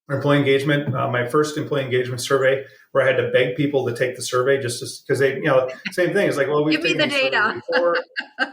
employee engagement, my first employee engagement survey, where I had to beg people to take the survey just because they, same thing. It's like, well, we've Give me taken the these surveys data. before.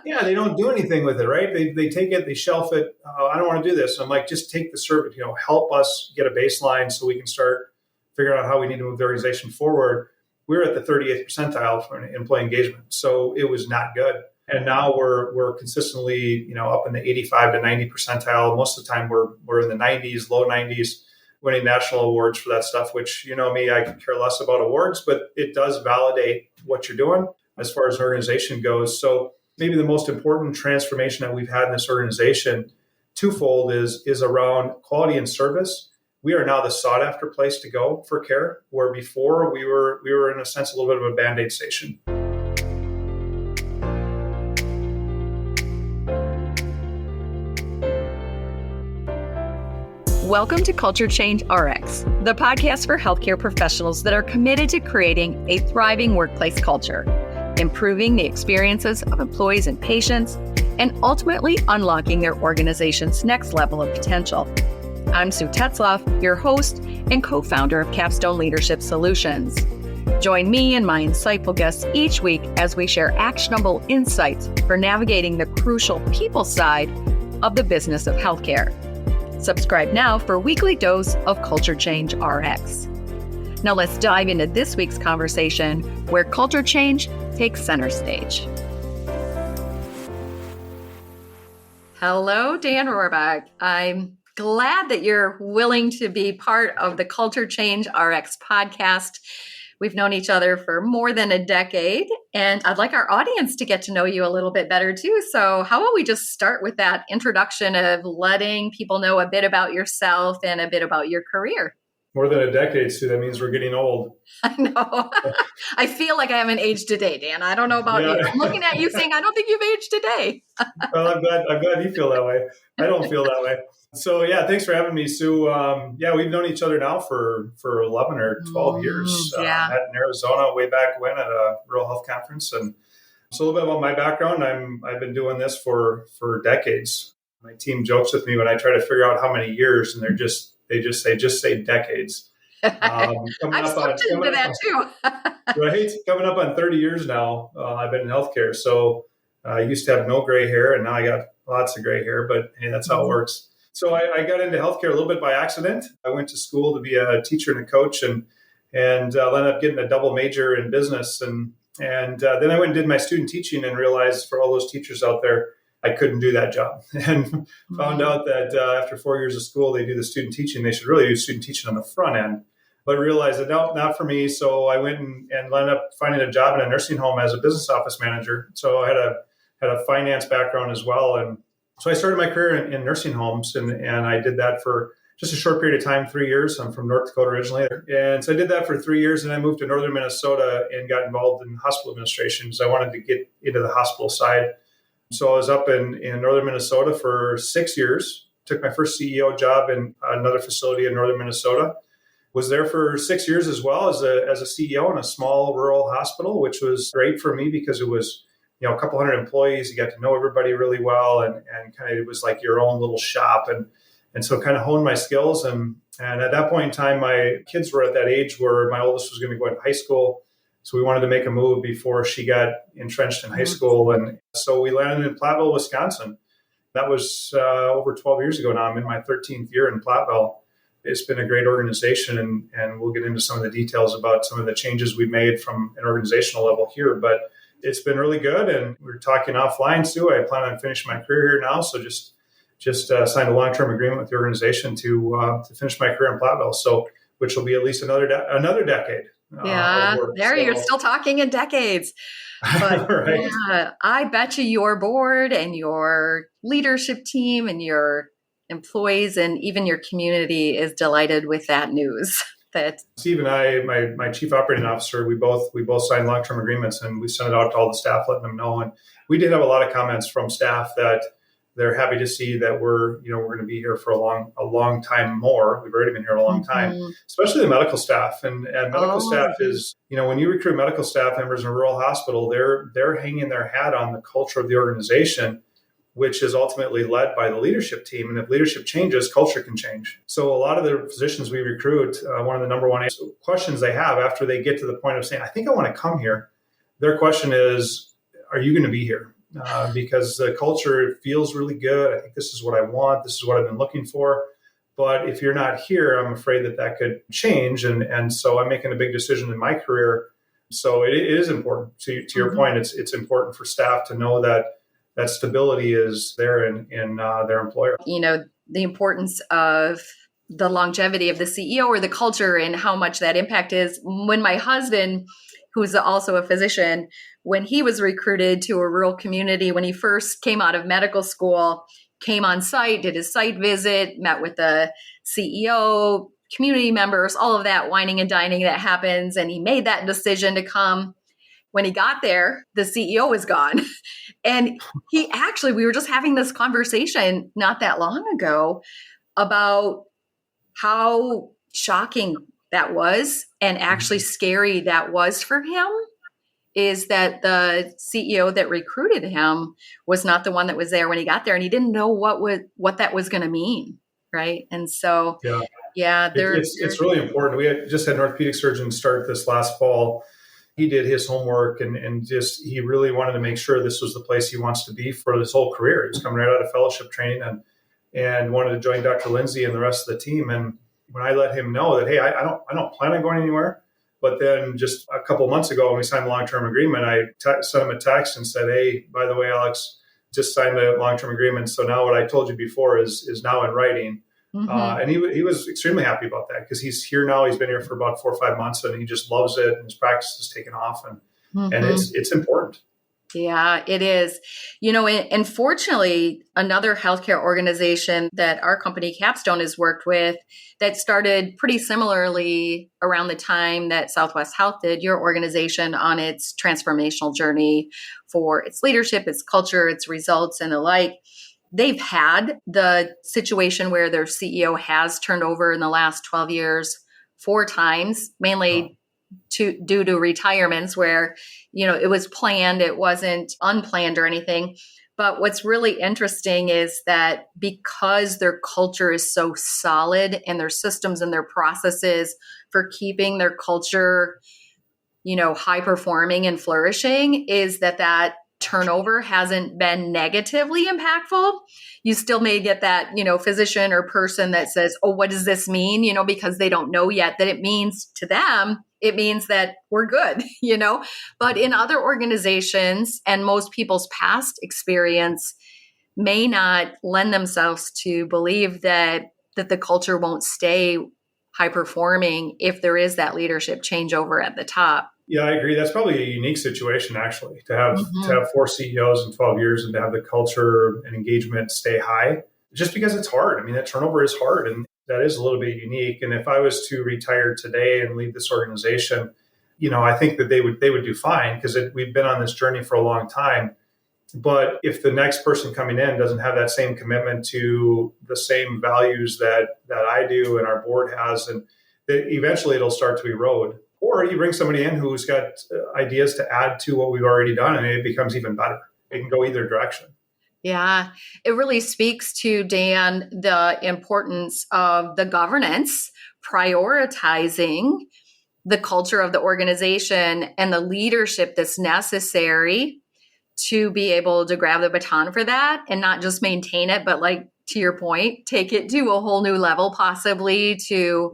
Yeah, they don't do anything with it, right? They take it, they shelf it. I don't want to do this. I'm like, just take the survey, help us get a baseline so we can start figuring out how we need to move the organization forward. We were at the 38th percentile for employee engagement. So it was not good. And now we're consistently, up in the 85 to 90 percentile. Most of the time we're in the 90s, low 90s, winning national awards for that stuff, which, me, I could care less about awards, but it does validate what you're doing as far as an organization goes. So maybe the most important transformation that we've had in this organization, twofold, is around quality and service. We are now the sought after place to go for care, where before we were in a sense a little bit of a Band-Aid station. Welcome to Culture Change RX, the podcast for healthcare professionals that are committed to creating a thriving workplace culture, improving the experiences of employees and patients, and ultimately unlocking their organization's next level of potential. I'm Sue Tetzloff, your host and co-founder of Capstone Leadership Solutions. Join me and my insightful guests each week as we share actionable insights for navigating the crucial people side of the business of healthcare. Subscribe now for a weekly dose of Culture Change RX. Now let's dive into this week's conversation where culture change takes center stage. Hello, Dan Rohrbach. I'm glad that you're willing to be part of the Culture Change RX podcast. We've known each other for more than a decade, and I'd like our audience to get to know you a little bit better too. So how about we just start with that introduction of letting people know a bit about yourself and a bit about your career? More than a decade, Sue. That means we're getting old. I know. I feel like I haven't aged today, Dan. I don't know about you. I'm looking at you saying, I don't think you've aged today. Well, I'm glad you feel that way. I don't feel that way. So thanks for having me, Sue. We've known each other now for 11 or 12 years. Met in Arizona way back when at a rural health conference. And so a little bit about my background. I've been doing this for decades. My team jokes with me when I try to figure out how many years, and they just say decades. I've slipped into that too. Right? Coming up on 30 years now, I've been in healthcare. So I used to have no gray hair, and now I got lots of gray hair, but hey, that's how it works. So I got into healthcare a little bit by accident. I went to school to be a teacher and a coach, and ended up getting a double major in business. And then I went and did my student teaching and realized for all those teachers out there, I couldn't do that job. And found out that after 4 years of school, they do the student teaching. They should really do student teaching on the front end. But realized that no, not for me. So I went and ended up finding a job in a nursing home as a business office manager. So I had a finance background as well. And so I started my career in nursing homes, and I did that for just a short period of time, 3 years. I'm from North Dakota originally. And so I did that for 3 years, and I moved to northern Minnesota and got involved in hospital administration because I wanted to get into the hospital side. So I was up in northern Minnesota for 6 years, took my first CEO job in another facility in northern Minnesota. Was there for 6 years as well as a CEO in a small rural hospital, which was great for me because it was a couple hundred employees. You got to know everybody really well, and kind of it was like your own little shop, and so kind of honed my skills. And at that point in time, my kids were at that age where my oldest was going to go into high school, so we wanted to make a move before she got entrenched in high school, and so we landed in Platteville, Wisconsin. That was over 12 years ago now. I'm in my 13th year in Platteville. It's been a great organization, and we'll get into some of the details about some of the changes we've made from an organizational level here. But it's been really good, and we were talking offline, Sue. I plan on finishing my career here now, so just signed a long-term agreement with the organization to finish my career in Platteville, so which will be at least another decade. You're still talking in decades. But right. I bet you your board and your leadership team and your employees and even your community is delighted with that news. That Steve and I, my chief operating officer, we both signed long-term agreements, and we sent it out to all the staff, letting them know. And we did have a lot of comments from staff that they're happy to see that we're going to be here for a long time more. We've already been here a long time, especially the medical staff. And medical staff is, when you recruit medical staff members in a rural hospital, they're hanging their hat on the culture of the organization. which is ultimately led by the leadership team. And if leadership changes, culture can change. So a lot of the positions we recruit, one of the number one questions they have after they get to the point of saying, I think I want to come here, their question is, are you going to be here? Because the culture feels really good. I think this is what I want. This is what I've been looking for. But if you're not here, I'm afraid that could change. And so I'm making a big decision in my career. So it is important. To your point, it's important for staff to know that stability is there in their employer. The importance of the longevity of the CEO or the culture and how much that impact is. When my husband, who's also a physician, when he was recruited to a rural community, when he first came out of medical school, came on site, did his site visit, met with the CEO, community members, all of that whining and dining that happens. And he made that decision to come. When he got there, the CEO was gone. And we were just having this conversation not that long ago about how shocking that was and actually scary that was for him, is that the CEO that recruited him was not the one that was there when he got there. And he didn't know what that was going to mean. Right. And so, it's really important. We just had an orthopedic surgeon start this last fall. He did his homework and he really wanted to make sure this was the place he wants to be for his whole career. He was coming right out of fellowship training and wanted to join Dr. Lindsay and the rest of the team. And when I let him know that, hey, I don't plan on going anywhere. But then just a couple of months ago, when we signed a long-term agreement, I sent him a text and said, hey, by the way, Alex, just signed a long-term agreement. So now what I told you before is now in writing. And he was extremely happy about that because he's here now. He's been here for about 4 or 5 months and he just loves it. And his practice has taken off and it's important. Yeah, it is. And fortunately, another healthcare organization that our company Capstone has worked with that started pretty similarly around the time that Southwest Health did, your organization, on its transformational journey for its leadership, its culture, its results, and the like. They've had the situation where their CEO has turned over in the last 12 years 4 times, mainly due to retirements where, it was planned, it wasn't unplanned or anything. But what's really interesting is that because their culture is so solid and their systems and their processes for keeping their culture, high performing and flourishing, is that turnover hasn't been negatively impactful. You still may get that, physician or person that says, oh, what does this mean? Because they don't know yet that it means to them, it means that we're good, But in other organizations and most people's past experience may not lend themselves to believe that the culture won't stay high performing if there is that leadership changeover at the top. Yeah, I agree. That's probably a unique situation, actually, to have 4 CEOs in 12 years and to have the culture and engagement stay high, just because it's hard. I mean, that turnover is hard, and that is a little bit unique. And if I was to retire today and leave this organization, I think that they would do fine because we've been on this journey for a long time. But if the next person coming in doesn't have that same commitment to the same values that I do and our board has, and eventually it'll start to erode. Or you bring somebody in who's got ideas to add to what we've already done, and it becomes even better. It can go either direction. Yeah, it really speaks to, Dan, the importance of the governance, prioritizing the culture of the organization and the leadership that's necessary to be able to grab the baton for that and not just maintain it, but to your point, take it to a whole new level, possibly to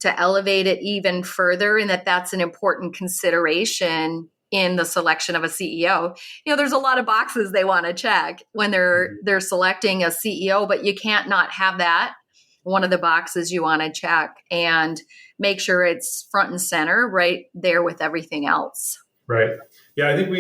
elevate it even further, and that's an important consideration in the selection of a CEO. There's a lot of boxes they want to check when they're selecting a CEO, but you can't not have that. One of the boxes you want to check and make sure it's front and center right there with everything else. Right. Yeah, I think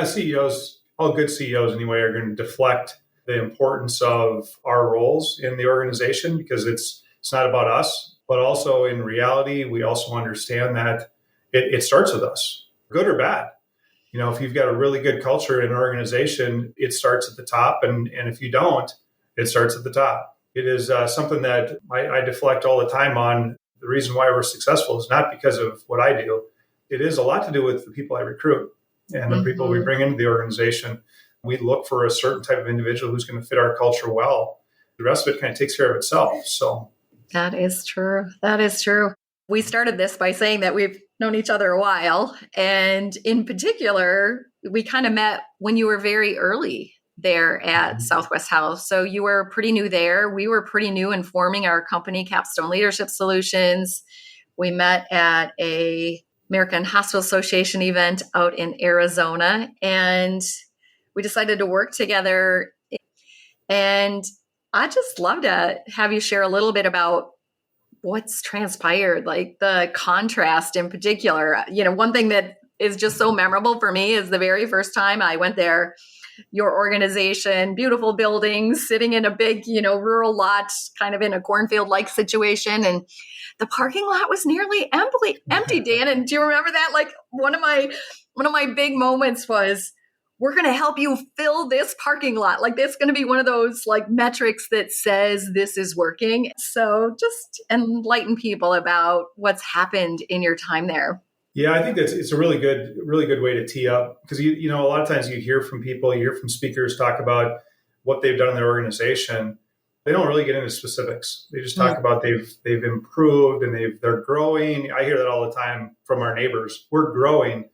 CEOs, all good CEOs anyway, are going to deflect the importance of our roles in the organization because it's not about us. But also in reality, we also understand that it starts with us, good or bad. If you've got a really good culture in an organization, it starts at the top. And if you don't, it starts at the top. It is something that I deflect all the time on. The reason why we're successful is not because of what I do. It is a lot to do with the people I recruit and the people we bring into the organization. We look for a certain type of individual who's going to fit our culture well. The rest of it kind of takes care of itself. So that is true. That is true. We started this by saying that we've known each other a while. And in particular, we kind of met when you were very early there at Southwest Health. So you were pretty new there. We were pretty new in forming our company, Capstone Leadership Solutions. We met at a American Hospital Association event out in Arizona, and we decided to work together. And I just love to have you share a little bit about what's transpired, like the contrast in particular. One thing that is just so memorable for me is the very first time I went there, your organization, beautiful buildings, sitting in a big, rural lot, kind of in a cornfield-like situation. And the parking lot was nearly empty, Dan. And do you remember that? Like one of my big moments was, we're going to help you fill this parking lot. Like that's going to be one of those like metrics that says this is working. So just enlighten people about what's happened in your time there. Yeah, I think it's a really good way to tee up, because a lot of times you hear from people, you hear from speakers talk about what they've done in their organization. They don't really get into specifics. They just talk about they've improved and they're growing. I hear that all the time from our neighbors. We're growing.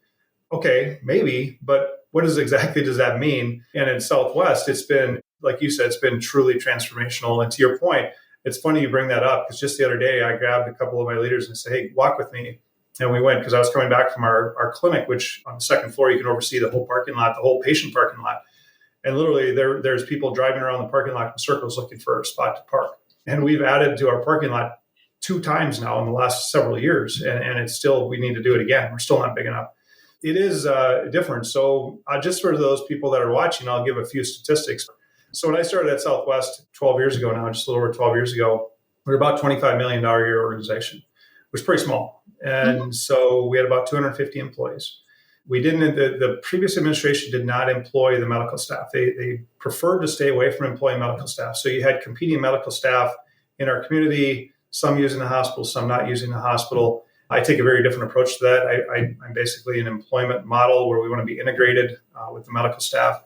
Okay, maybe, but what exactly does that mean? And in Southwest, it's been, like you said, it's been truly transformational. And to your point, it's funny you bring that up, because just the other day I grabbed a couple of my leaders and said, hey, walk with me. And we went, because I was coming back from our clinic, which on the second floor, you can oversee the whole parking lot, the whole patient parking lot. And literally there's people driving around the parking lot in circles looking for a spot to park. And we've added to our parking lot 2 times now in the last several years. And it's still, we need to do it again. We're still not big enough. It is different. So just for those people that are watching, I'll give a few statistics. So when I started at Southwest 12 years ago now, just a little over 12 years ago, we were about $25 million a year organization. It was pretty small. And so we had about 250 employees. We didn't, the previous administration did not employ the medical staff. They preferred to stay away from employing medical staff. So you had competing medical staff in our community, some using the hospital, some not using the hospital. I take a very different approach to that. I'm basically an employment model where we want to be integrated with the medical staff.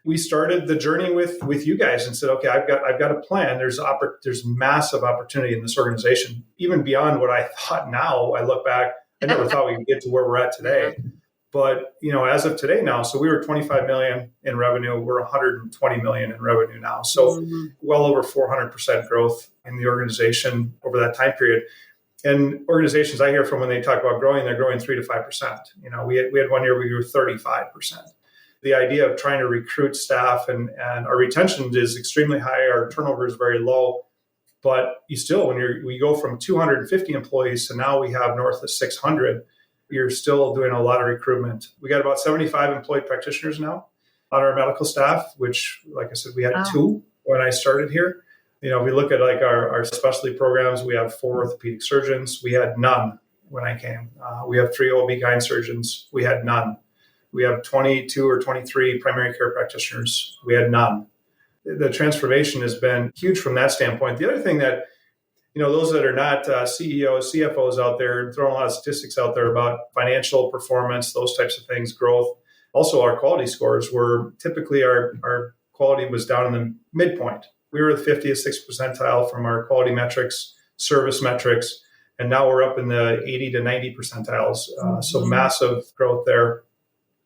We started the journey with you guys and said, okay, I've got a plan. There's massive opportunity in this organization, even beyond what I thought. Now I look back, I never thought we could get to where we're at today. But as of today now, so we were 25 million in revenue. We're 120 million in revenue now. So well over 400% growth in the organization over that time period. And organizations I hear from, when they talk about growing, they're growing 3 to 5%. We had one year we grew 35%. The idea of trying to recruit staff and our retention is extremely high. Our turnover is very low, but when we go from 250 employees to now we have north of 600, you're still doing a lot of recruitment. We got about 75 employed practitioners now on our medical staff, which, like I said, we had 2 when I started here. If we look at like our specialty programs, we have 4 orthopedic surgeons. We had none when I came. We have 3 OB-GYN surgeons. We had none. We have 22 or 23 primary care practitioners. We had none. The transformation has been huge from that standpoint. The other thing that, those that are not CEOs, CFOs out there, throwing a lot of statistics out there about financial performance, those types of things, growth. Also, our quality scores were typically our quality was down in the midpoint. We were the 50th, 60th percentile from our quality metrics, service metrics, and now we're up in the 80 to 90 percentiles. So massive growth there.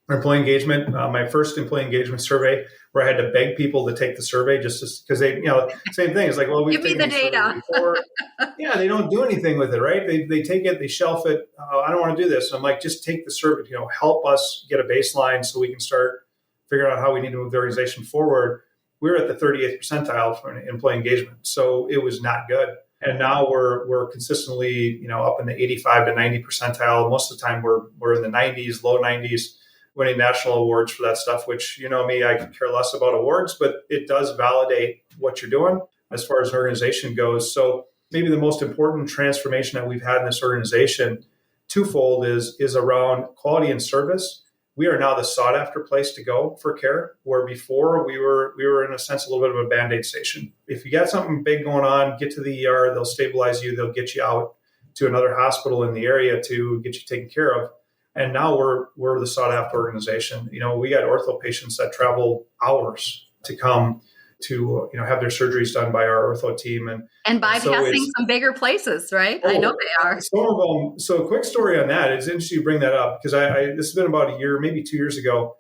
Employee engagement, my first employee engagement survey, where I had to beg people to take the survey just because they, same thing. It's like, well, we've taken the data before. Yeah, they don't do anything with it, right? They take it, they shelf it. I don't want to do this. And I'm like, just take the survey, help us get a baseline so we can start figuring out how we need to move the organization forward. We were at the 38th percentile for employee engagement. So it was not good. And now we're consistently, up in the 85 to 90 percentile. Most of the time we're in the 90s, low 90s, winning national awards for that stuff, which, me, I could care less about awards, but it does validate what you're doing as far as an organization goes. So maybe the most important transformation that we've had in this organization, twofold, is around quality and service. We are now the sought after place to go for care, where before we were in a sense a little bit of a Band-Aid station. If you got something big going on, get to the ER, they'll stabilize you, they'll get you out to another hospital in the area to get you taken care of. And now we're the sought after organization. We got ortho patients that travel hours to come to have their surgeries done by our ortho team, and bypassing some bigger places, right? I know they are. Some of them. So a quick story on that. It's interesting you bring that up because this has been about a year, maybe 2 years ago.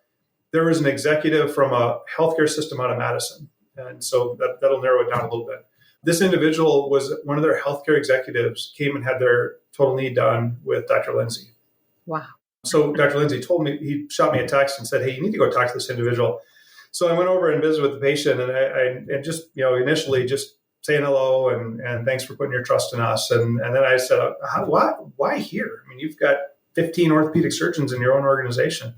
There was an executive from a healthcare system out of Madison, and so that'll narrow it down a little bit. This individual was one of their healthcare executives, came and had their total knee done with Dr. Lindsay. Wow. So Dr. Lindsay told me, he shot me a text and said, "Hey, you need to go talk to this individual." So I went over and visited with the patient, and I just, initially just saying hello and thanks for putting your trust in us. And then I said, why here? I mean, you've got 15 orthopedic surgeons in your own organization.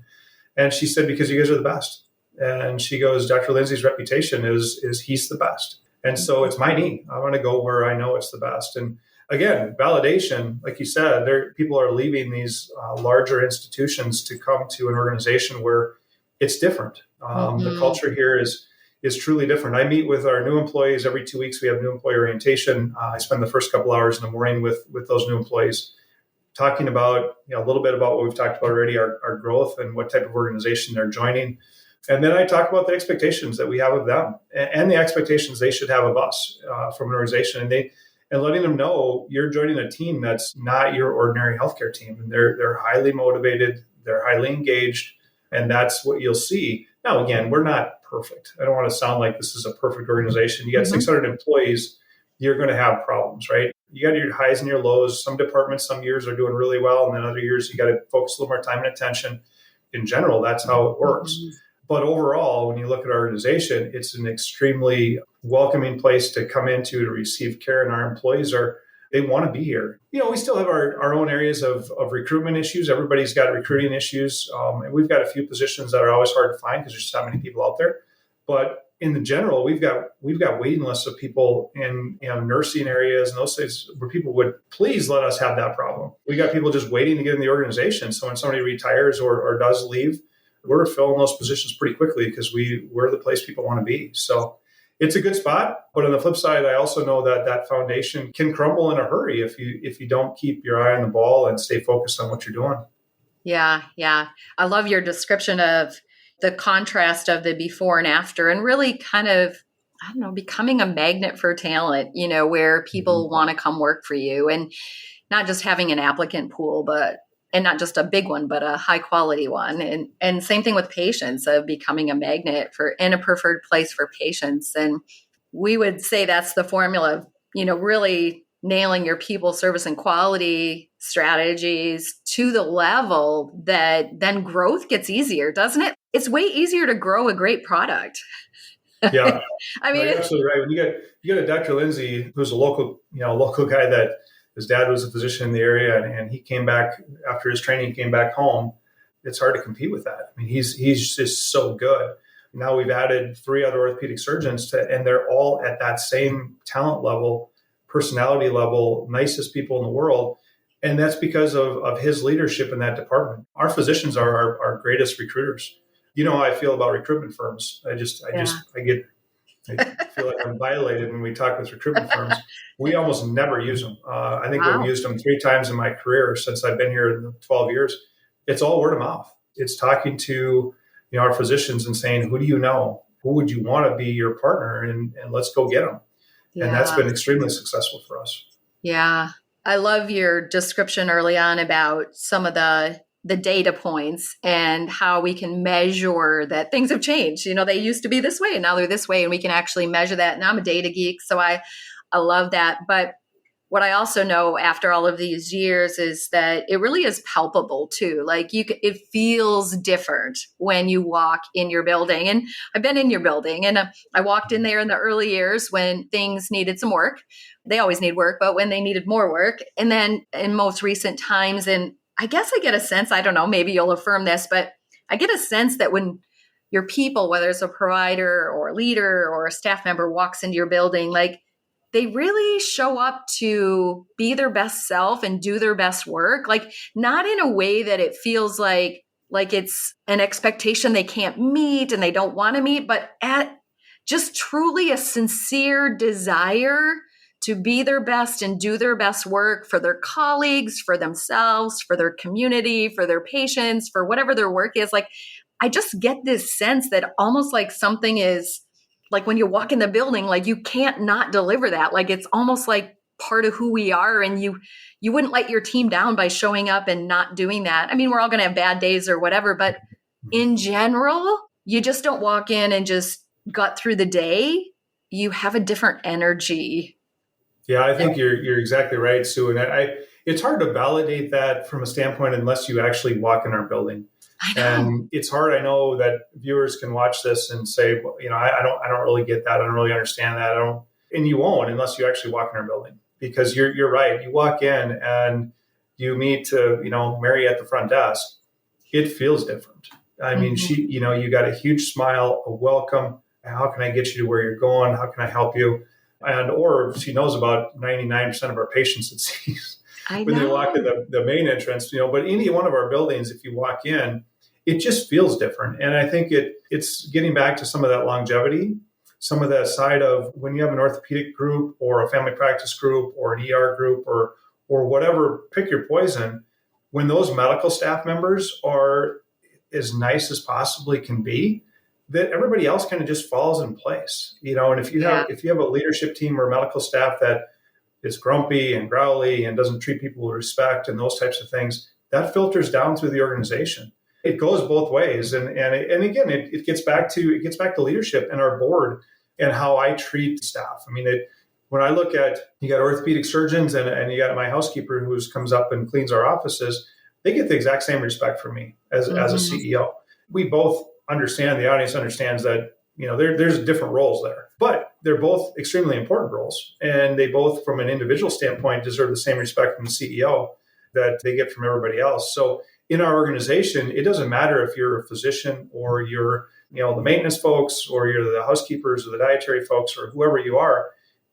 And she said, because you guys are the best. And she goes, Dr. Lindsay's reputation is he's the best. And so it's my knee. I want to go where I know it's the best. And again, validation, like you said, people are leaving these larger institutions to come to an organization where it's different. The culture here is truly different. I meet with our new employees every 2 weeks. We have new employee orientation. I spend the first couple hours in the morning with those new employees, talking about a little bit about what we've talked about already, our growth and what type of organization they're joining. And then I talk about the expectations that we have of them and the expectations they should have of us from an organization. And letting them know you're joining a team that's not your ordinary healthcare team. And they're highly motivated, they're highly engaged, and that's what you'll see. Now, again, we're not perfect. I don't want to sound like this is a perfect organization. You got 600 employees, you're going to have problems, right? You got your highs and your lows. Some departments, some years are doing really well, and then other years you got to focus a little more time and attention. In general, that's how it works. But overall, when you look at our organization, it's an extremely welcoming place to come into to receive care, and our employees they want to be here. We still have our own areas of recruitment issues. Everybody's got recruiting issues. And we've got a few positions that are always hard to find because there's just not many people out there. But in the general, we've got waiting lists of people in nursing areas and those things where people would please let us have that problem. We got people just waiting to get in the organization. So when somebody retires or does leave, we're filling those positions pretty quickly because we're the place people want to be. So it's a good spot. But on the flip side, I also know that foundation can crumble in a hurry if you don't keep your eye on the ball and stay focused on what you're doing. Yeah. I love your description of the contrast of the before and after, and really kind of, becoming a magnet for talent, where people want to come work for you, and not just having an applicant pool, and not just a big one, but a high quality one. And same thing with patients, of becoming a magnet and a preferred place for patients. And we would say that's the formula of, really nailing your people, service, and quality strategies to the level that then growth gets easier, doesn't it? It's way easier to grow a great product. Yeah. I mean, you're absolutely right. When you get a Dr. Lindsay, who's a local guy that his dad was a physician in the area, and he came back after his training, came back home. It's hard to compete with that. I mean, he's just so good. Now we've added 3 other orthopedic surgeons and they're all at that same talent level, personality level, nicest people in the world. And that's because of his leadership in that department. Our physicians are our greatest recruiters. How I feel about recruitment firms. I feel like I'm violated when we talk with recruitment firms. We almost never use them. I think We've used them 3 times in my career since I've been here in 12 years. It's all word of mouth. It's talking to our physicians and saying, who do you know? Who would you want to be your partner? And let's go get them. Yeah. And that's been extremely successful for us. Yeah. I love your description early on about some of the data points and how we can measure that things have changed. They used to be this way and now they're this way, and we can actually measure that. And I'm a data geek, so I love that. But what I also know after all of these years is that it really is palpable too. Like it feels different when you walk in your building. And I've been in your building, and I walked in there in the early years when things needed some work. They always need work, but when they needed more work. And then in most recent times, and I guess I get a sense, I don't know, maybe you'll affirm this, but I get a sense that when your people, whether it's a provider or a leader or a staff member, walks into your building, like they really show up to be their best self and do their best work, like not in a way that it feels like it's an expectation they can't meet and they don't want to meet, but at just truly a sincere desire to be their best and do their best work for their colleagues, for themselves, for their community, for their patients, for whatever their work is. Like, I just get this sense that almost like something is like when you walk in the building, like you can't not deliver that. Like it's almost like part of who we are. And you wouldn't let your team down by showing up and not doing that. I mean, we're all going to have bad days or whatever, but in general, you just don't walk in and just gut through the day. You have a different energy. Yeah, I think you're exactly right, Sue. And it's hard to validate that from a standpoint unless you actually walk in our building. I know. And it's hard. I know that viewers can watch this and say, well, I don't really get that. I don't really understand that. And you won't unless you actually walk in our building, because you're right. You walk in and you meet, Mary at the front desk. It feels different. I mean, you got a huge smile, a welcome. How can I get you to where you're going? How can I help you? Or she knows about 99% of our patients it seems when they walk in the main entrance, but any one of our buildings, if you walk in, it just feels different. And I think it's getting back to some of that longevity, some of that side of when you have an orthopedic group or a family practice group or an ER group or whatever, pick your poison. When those medical staff members are as nice as possibly can be, that everybody else kind of just falls in place, and if you have a leadership team or medical staff that is grumpy and growly and doesn't treat people with respect and those types of things, that filters down through the organization. It goes both ways. And again, it gets back to leadership and our board and how I treat staff. I mean, when I look at, you got orthopedic surgeons and you got my housekeeper who comes up and cleans our offices, they get the exact same respect from me as a CEO. We both understand, the audience understands that, there's different roles there, but they're both extremely important roles. And they both, from an individual standpoint, deserve the same respect from the CEO that they get from everybody else. So in our organization, it doesn't matter if you're a physician or you're, the maintenance folks, or you're the housekeepers or the dietary folks or whoever you are,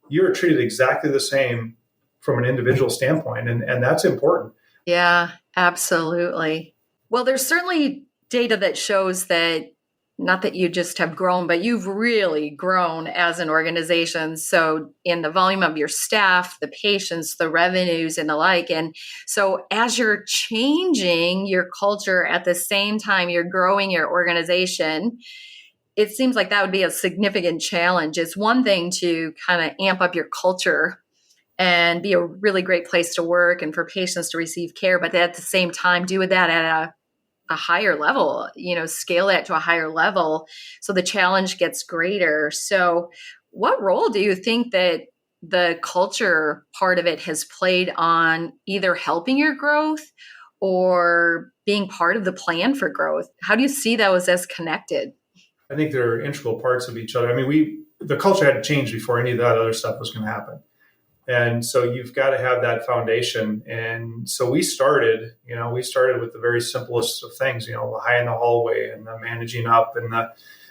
you're treated exactly the same from an individual standpoint. And that's important. Yeah, absolutely. Well, there's certainly data that shows that, not that you just have grown, but you've really grown as an organization. So in the volume of your staff, the patients, the revenues and the like. And so as you're changing your culture at the same time you're growing your organization, it seems like that would be a significant challenge. It's one thing to kind of amp up your culture and be a really great place to work and for patients to receive care, but at the same time do that at a higher level, scale that to a higher level. So the challenge gets greater. So what role do you think that the culture part of it has played on either helping your growth or being part of the plan for growth? How do you see those as connected? I think they're integral parts of each other. I mean, the culture had to change before any of that other stuff was going to happen. And so you've got to have that foundation. And so we started with the very simplest of things, the high in the hallway and the managing up and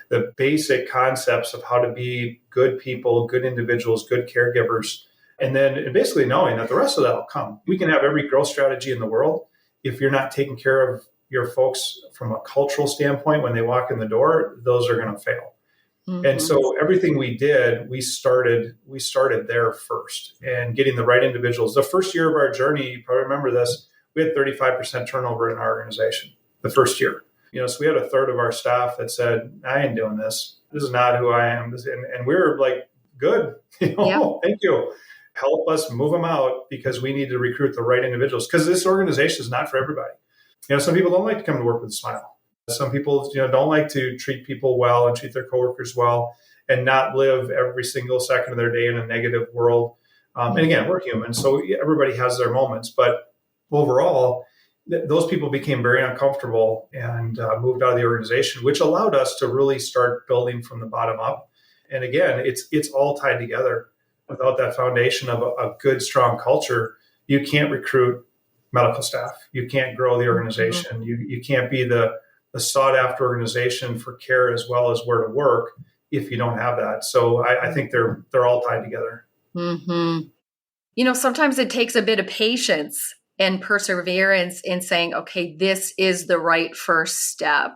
the basic concepts of how to be good people, good individuals, good caregivers. And basically knowing that the rest of that will come. We can have every growth strategy in the world. If you're not taking care of your folks from a cultural standpoint, when they walk in the door, those are going to fail. And so everything we did, we started there first and getting the right individuals. The first year of our journey, you probably remember this, we had 35% turnover in our organization the first year. So we had a third of our staff that said, I ain't doing this. This is not who I am. And we were like, good, Thank you. Help us move them out because we need to recruit the right individuals because this organization is not for everybody. Some people don't like to come to work with a smile. Some people, don't like to treat people well and treat their coworkers well and not live every single second of their day in a negative world. And again, we're human, so everybody has their moments. But overall, those people became very uncomfortable and moved out of the organization, which allowed us to really start building from the bottom up. And again, it's all tied together. Without that foundation of a good, strong culture, you can't recruit medical staff. You can't grow the organization. You can't be the sought after organization for care as well as where to work if you don't have that. So I think they're all tied together. Sometimes it takes a bit of patience and perseverance in saying, okay, this is the right first step.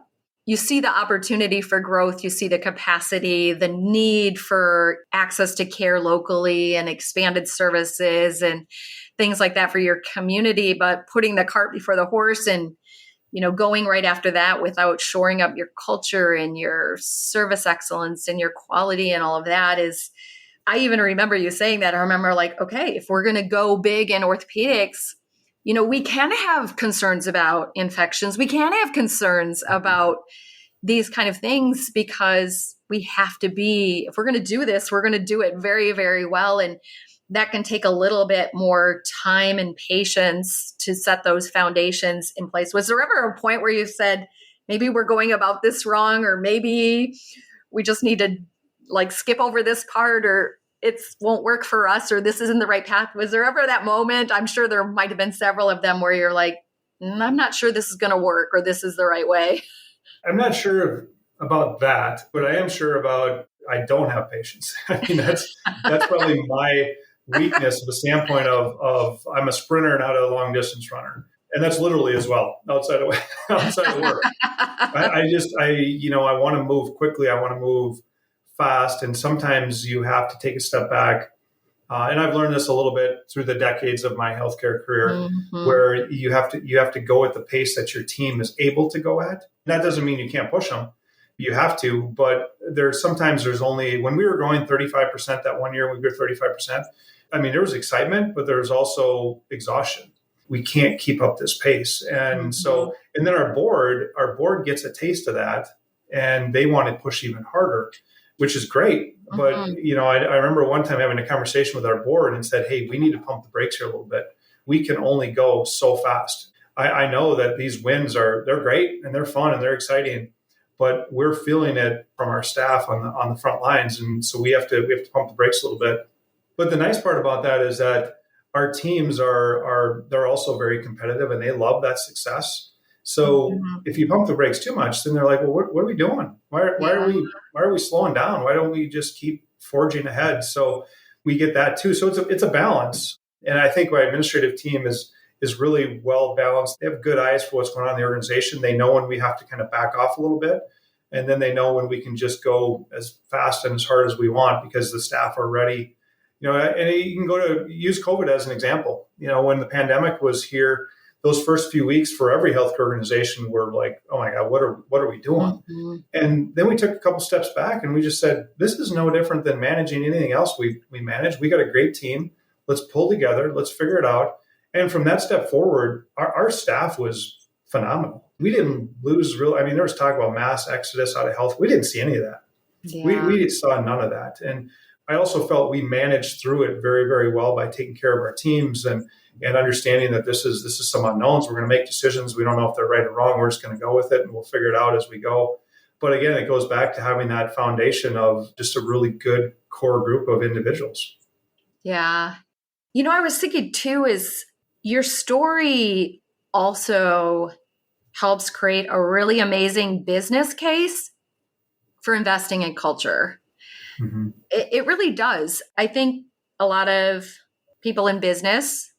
you see the opportunity for growth, you see the capacity, the need for access to care locally and expanded services and things like that for your community, but putting the cart before the horse and, going right after that without shoring up your culture and your service excellence and your quality and all of that I even remember you saying that. I remember okay, if we're going to go big in orthopedics, we can have concerns about infections. We can have concerns about these kind of things because we have to if we're going to do this, we're going to do it very, very well. And that can take a little bit more time and patience to set those foundations in place. Was there ever a point where you said, maybe we're going about this wrong, or maybe we just need to skip over this part, or it won't work for us, or this isn't the right path? Was there ever that moment? I'm sure there might have been several of them where you're I'm not sure this is going to work, or this is the right way. I'm not sure about that, but I am sure about I don't have patience. I mean, that's probably my weakness from the standpoint of I'm a sprinter, not a long distance runner. And that's literally as well outside of work. I want to move quickly. I want to move fast. And sometimes you have to take a step back. And I've learned this a little bit through the decades of my healthcare career, where you have to go at the pace that your team is able to go at. That doesn't mean you can't push them. You have to, but there's only, when we were growing 35% that one year, we grew 35%. I mean, there was excitement, but there was also exhaustion. We can't keep up this pace. And so, and then our board gets a taste of that, and they want to push even harder, which is great. But, I remember one time having a conversation with our board and said, hey, we need to pump the brakes here a little bit. We can only go so fast. I know that these wins they're great and they're fun and they're exciting, but we're feeling it from our staff on the front lines. And so we have to pump the brakes a little bit. But the nice part about that is that our teams they're also very competitive and they love that success. So if you pump the brakes too much, then they're like, well, what are we doing? Why are we slowing down? Why don't we just keep forging ahead? So we get that too. So it's a balance. And I think my administrative team is really well balanced. They have good eyes for what's going on in the organization. They know when we have to kind of back off a little bit. And then they know when we can just go as fast and as hard as we want because the staff are ready. And you can use COVID as an example. When the pandemic was here, those first few weeks for every healthcare organization were like, oh my God, what are we doing? And then we took a couple steps back and we just said, this is no different than managing anything else we manage. We got a great team. Let's pull together. Let's figure it out. And from that step forward, our staff was phenomenal. We didn't lose there was talk about mass exodus out of health. We didn't see any of that. Yeah. We saw none of that. And I also felt we managed through it very, very well by taking care of our teams and understanding that this is some unknowns. We're going to make decisions. We don't know if they're right or wrong. We're just going to go with it and we'll figure it out as we go. But again, it goes back to having that foundation of just a really good core group of individuals. Yeah. I was thinking too, is your story also helps create a really amazing business case for investing in culture. Mm-hmm. It really does. I think a lot of people in business,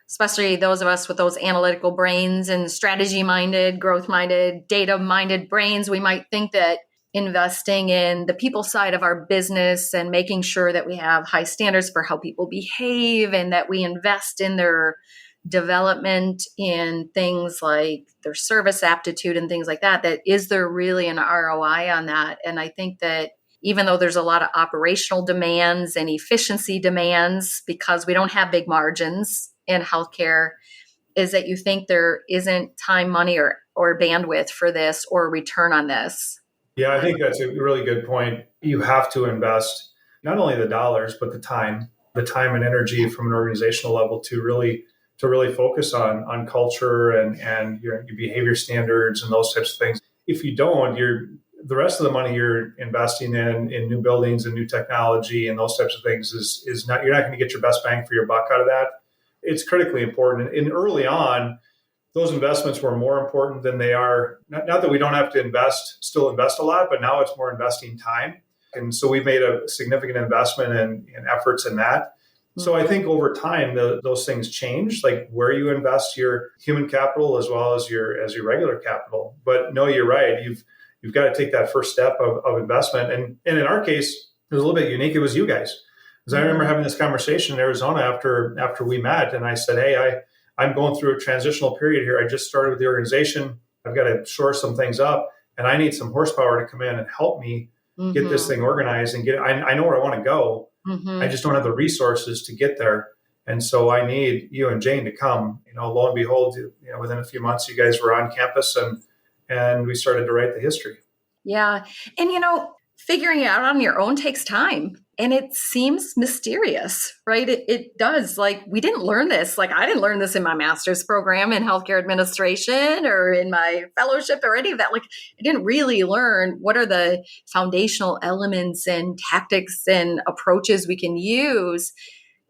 especially those of us with those analytical brains and strategy-minded, growth-minded, data-minded brains, we might think that investing in the people side of our business and making sure that we have high standards for how people behave and that we invest in their development in things like their service aptitude and things like that is there really an ROI on that? And I think that even though there's a lot of operational demands and efficiency demands because we don't have big margins in healthcare, is that you think there isn't time, money, or bandwidth for this or return on this. Yeah, I think that's a really good point. You have to invest not only the dollars, but the time and energy from an organizational level to really focus on culture and your behavior standards and those types of things. If you don't, the rest of the money you're investing in new buildings and new technology and those types of things is not, you're not going to get your best bang for your buck out of that. It's critically important. And early on, those investments were more important than they are. Not that we don't have to still invest a lot, but now it's more investing time. And so we've made a significant investment in efforts in that. So I think over time, those things change, like where you invest your human capital as well as your regular capital. But no, you're right. you've got to take that first step of investment. And in our case, it was a little bit unique. It was you guys. Because I remember having this conversation in Arizona after we met, and I said, hey, I'm going through a transitional period here. I just started with the organization. I've got to shore some things up, and I need some horsepower to come in and help me get this thing organized and I know where I want to go. I just don't have the resources to get there. And so I need you and Jane to come. Lo and behold, within a few months, you guys were on campus and we started to write the history. Yeah. And, figuring it out on your own takes time. And it seems mysterious, right? It does. Like, we didn't learn this. Like, I didn't learn this in my master's program in healthcare administration or in my fellowship or any of that. Like, I didn't really learn what are the foundational elements and tactics and approaches we can use.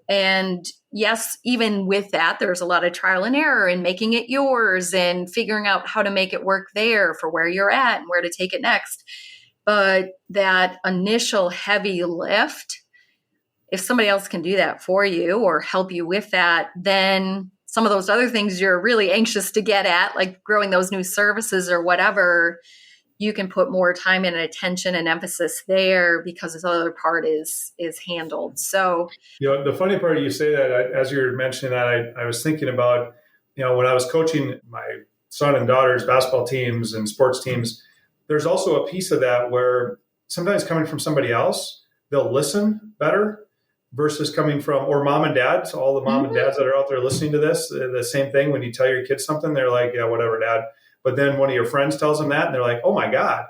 And yes, even with that, there's a lot of trial and error in making it yours and figuring out how to make it work there for where you're at and where to take it next. But that initial heavy lift, if somebody else can do that for you or help you with that, then some of those other things you're really anxious to get at, like growing those new services or whatever, you can put more time and attention and emphasis there because this other part is handled. So, the funny part, you say that, as you're mentioning that, I was thinking about, when I was coaching my son and daughter's basketball teams and sports teams, there's also a piece of that where sometimes coming from somebody else, they'll listen better versus coming from, or mom and dad. So all the mom and dads that are out there listening to this, the same thing. When you tell your kids something, they're like, yeah, whatever, dad. But then one of your friends tells them that and they're like, oh my God,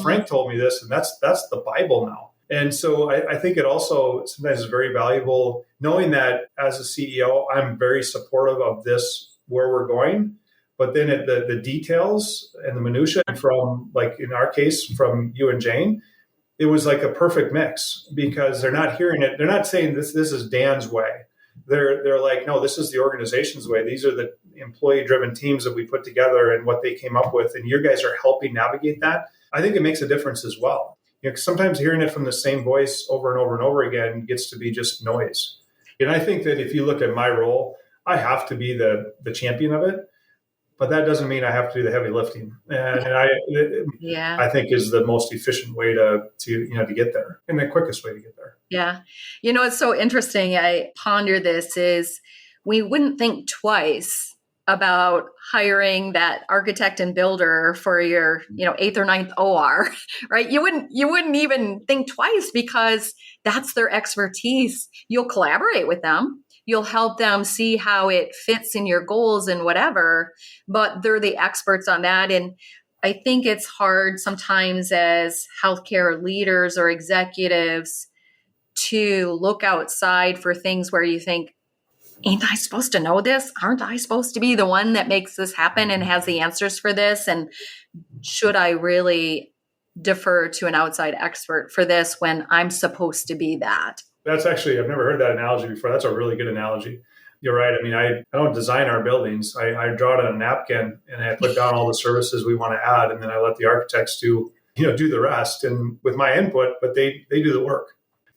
Frank told me this, and that's the Bible now. And so I think it also sometimes is very valuable knowing that as a CEO, I'm very supportive of this, where we're going. But then the details and the minutia from, like in our case, from you and Jane, it was like a perfect mix because they're not hearing it. They're not saying this is Dan's way. They're like, no, this is the organization's way. These are the employee-driven teams that we put together and what they came up with. And you guys are helping navigate that. I think it makes a difference as well. Sometimes hearing it from the same voice over and over and over again gets to be just noise. And I think that if you look at my role, I have to be the champion of it. But that doesn't mean I have to do the heavy lifting, and I think is the most efficient way to get there and the quickest way to get there. Yeah, it's so interesting. I ponder this is we wouldn't think twice about hiring that architect and builder for your 8th or 9th OR, right? You wouldn't even think twice because that's their expertise. You'll collaborate with them. You'll help them see how it fits in your goals and whatever, but they're the experts on that. And I think it's hard sometimes as healthcare leaders or executives to look outside for things where you think, ain't I supposed to know this? Aren't I supposed to be the one that makes this happen and has the answers for this? And should I really defer to an outside expert for this when I'm supposed to be that? That's actually, I've never heard that analogy before. That's a really good analogy. You're right. I mean, I don't design our buildings. I draw it on a napkin and I put down all the services we want to add. And then I let the architects do the rest and with my input, but they do the work.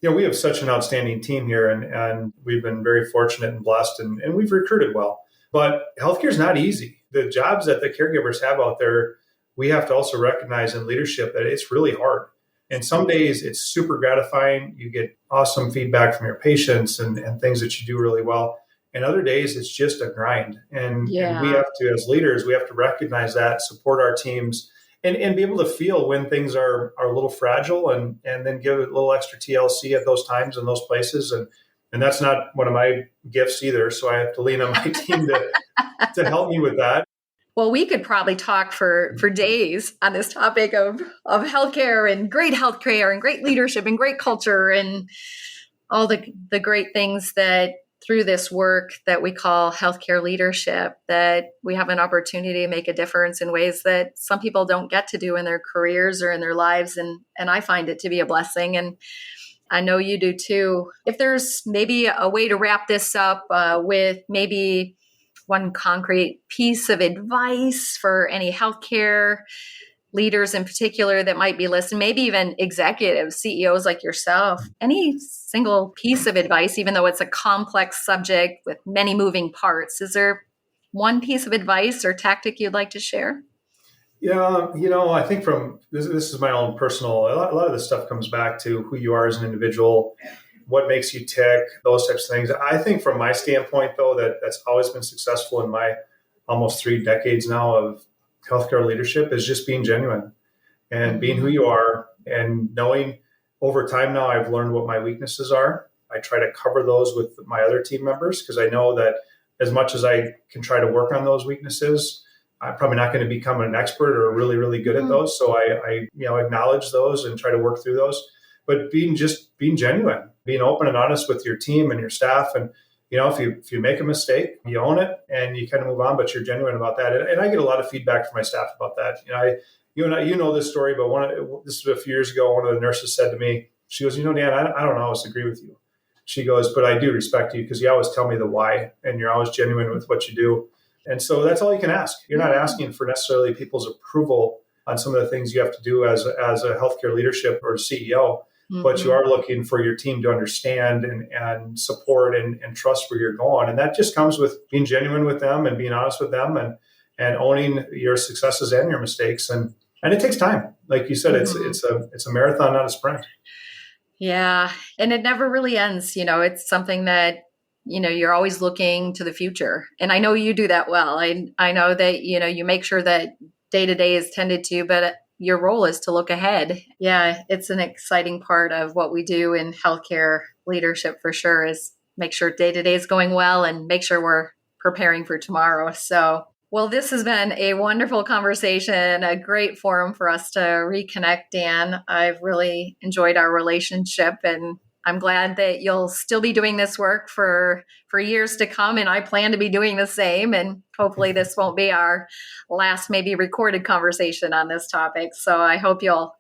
We have such an outstanding team here and we've been very fortunate and blessed and we've recruited well. But healthcare is not easy. The jobs that the caregivers have out there, we have to also recognize in leadership that it's really hard. And some days it's super gratifying. You get awesome feedback from your patients and things that you do really well. And other days it's just a grind. And we have to, as leaders, we have to recognize that, support our teams, and be able to feel when things are a little fragile and then give it a little extra TLC at those times and those places. And that's not one of my gifts either. So I have to lean on my team to help me with that. Well, we could probably talk for days on this topic of healthcare and great healthcare and great leadership and great culture and all the great things that through this work that we call healthcare leadership, that we have an opportunity to make a difference in ways that some people don't get to do in their careers or in their lives. And I find it to be a blessing. And I know you do too. If there's maybe a way to wrap this up with maybe one concrete piece of advice for any healthcare leaders in particular that might be listening, maybe even executives, CEOs like yourself, any single piece of advice, even though it's a complex subject with many moving parts, is there one piece of advice or tactic you'd like to share? Yeah, I think from this is my own personal. A lot of this stuff comes back to who you are as an individual, what makes you tick, those types of things. I think from my standpoint, though, that's always been successful in my almost 3 decades now of healthcare leadership is just being genuine and being who you are and knowing over time now I've learned what my weaknesses are. I try to cover those with my other team members because I know that as much as I can try to work on those weaknesses, I'm probably not going to become an expert or really, really good at those. So I acknowledge those and try to work through those. But being genuine, being open and honest with your team and your staff. And, if you make a mistake, you own it and you kind of move on, but you're genuine about that. And I get a lot of feedback from my staff about that. You know this story, but this was a few years ago. One of the nurses said to me, she goes, Dan, I don't always agree with you. She goes, but I do respect you because you always tell me the why and you're always genuine with what you do. And so that's all you can ask. You're not asking for necessarily people's approval on some of the things you have to do as a healthcare leadership or CEO, but you are looking for your team to understand and support and trust where you're going. And that just comes with being genuine with them and being honest with them and owning your successes and your mistakes. And it takes time. Like you said, it's a marathon, not a sprint. Yeah. And it never really ends. It's something that, you're always looking to the future. And I know you do that well. I know that, you make sure that day to day is tended to, but your role is to look ahead. Yeah. It's an exciting part of what we do in healthcare leadership for sure is make sure day to day is going well and make sure we're preparing for tomorrow. So, well, this has been a wonderful conversation, a great forum for us to reconnect, Dan. I've really enjoyed our relationship and I'm glad that you'll still be doing this work for years to come. And I plan to be doing the same. And hopefully this won't be our last maybe recorded conversation on this topic. So I hope you'll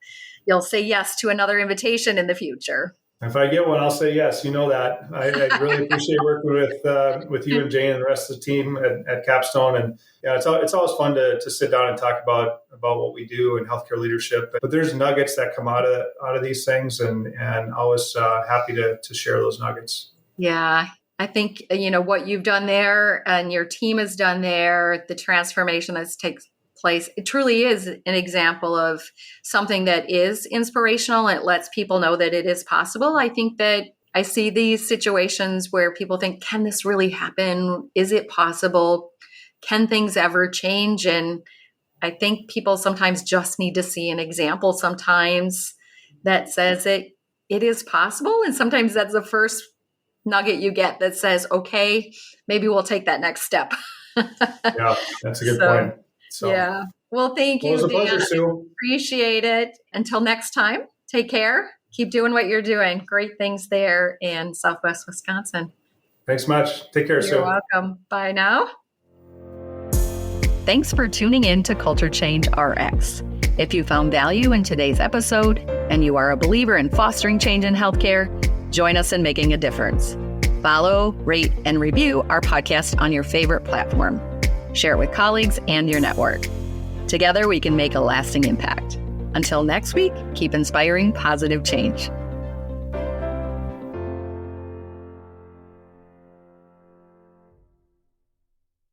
say yes to another invitation in the future. If I get one, I'll say yes. You know that. I really appreciate working with you and Jane and the rest of the team at Capstone. And it's always fun to sit down and talk about what we do in healthcare leadership. But there's nuggets that come out of these things, and always happy to share those nuggets. Yeah, I think what you've done there and your team has done there, the transformation that's takes place, it truly is an example of something that is inspirational. It lets people know that it is possible. I think that I see these situations where people think, can this really happen? Is it possible? Can things ever change? And I think people sometimes just need to see an example sometimes that says it is possible. And sometimes that's the first nugget you get that says, okay, maybe we'll take that next step. Yeah, that's a good point. So, yeah. Well, thank you, it was a Dan. pleasure, Sue. Appreciate it. Until next time, take care. Keep doing what you're doing. Great things there in Southwest Wisconsin. Thanks much. Take care, Sue. You're welcome. Bye now. Thanks for tuning in to Culture Change RX. If you found value in today's episode and you are a believer in fostering change in healthcare, join us in making a difference. Follow, rate, and review our podcast on your favorite platform. Share it with colleagues and your network. Together, we can make a lasting impact. Until next week, keep inspiring positive change.